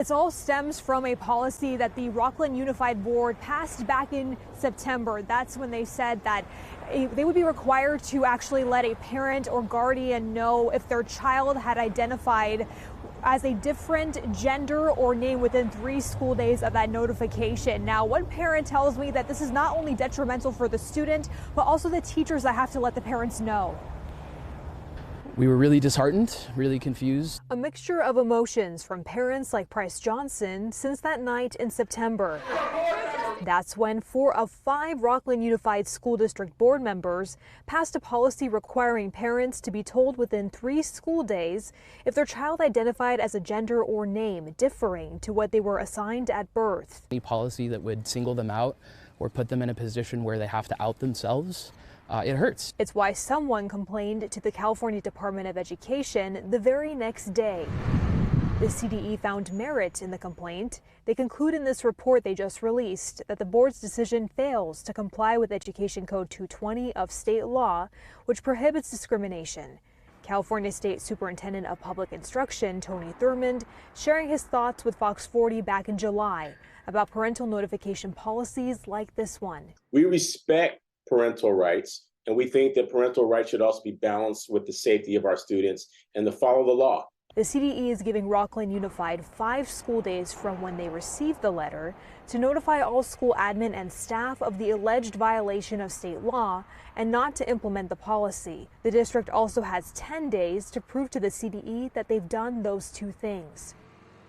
This all stems from a policy that the Rockland Unified Board passed back in September. That's when they said that they would be required to actually let a parent or guardian know if their child had identified as a different gender or name within 3 school days of that notification. Now, one parent tells me that this is not only detrimental for the student, but also the teachers that have to let the parents know. We were really disheartened, really confused. A mixture of emotions from parents like Price Johnson since that night in September. That's when 4 of 5 Rockland Unified School District board members passed a policy requiring parents to be told within 3 school days if their child identified as a gender or name differing to what they were assigned at birth. Any policy that would single them out or put them in a position where they have to out themselves, it hurts. It's why someone complained to the California Department of Education the very next day. The CDE found merit in the complaint. They conclude in this report they just released that the board's decision fails to comply with Education Code 220 of state law, which prohibits discrimination. California State Superintendent of Public Instruction Tony Thurmond sharing his thoughts with Fox 40 back in July about parental notification policies like this one. We respect parental rights, and we think that parental rights should also be balanced with the safety of our students and to follow the law. The CDE is giving Rockland Unified 5 school days from when they received the letter to notify all school admin and staff of the alleged violation of state law and not to implement the policy. The district also has 10 days to prove to the CDE that they've done those 2 things.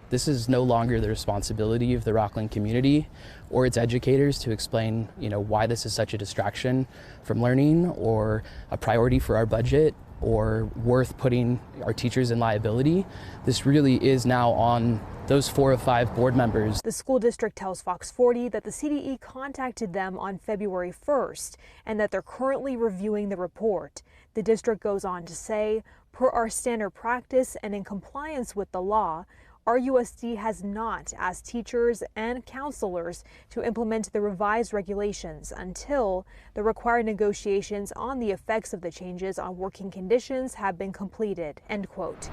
This is no longer the responsibility of the Rockland community or its educators to explain, why this is such a distraction from learning or a priority for our budget or worth putting our teachers in liability. This really is now on those 4 of 5 board members. The school district tells Fox 40 that the CDE contacted them on February 1st and that they're currently reviewing the report. The district goes on to say, per our standard practice and in compliance with the law, RUSD has not asked teachers and counselors to implement the revised regulations until the required negotiations on the effects of the changes on working conditions have been completed, end quote.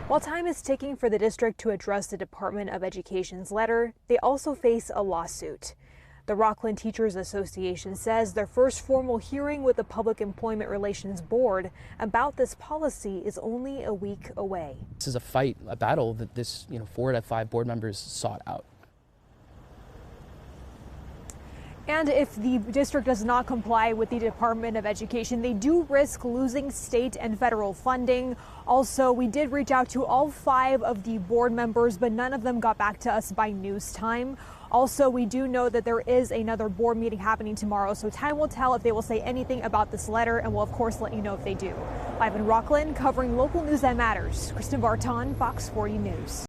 While time is ticking for the district to address the Department of Education's letter, they also face a lawsuit. The Rockland Teachers Association says their first formal hearing with the Public Employment Relations Board about this policy is only a week away. This is a battle that this 4 out of 5 board members sought out. And if the district does not comply with the Department of Education, they do risk losing state and federal funding. Also, we did reach out to all 5 of the board members, but none of them got back to us by news time. Also, we do know that there is another board meeting happening tomorrow, so time will tell if they will say anything about this letter, and we'll of course let you know if they do. Live in Rockland, covering local news that matters, Kristen Barton, Fox 40 News.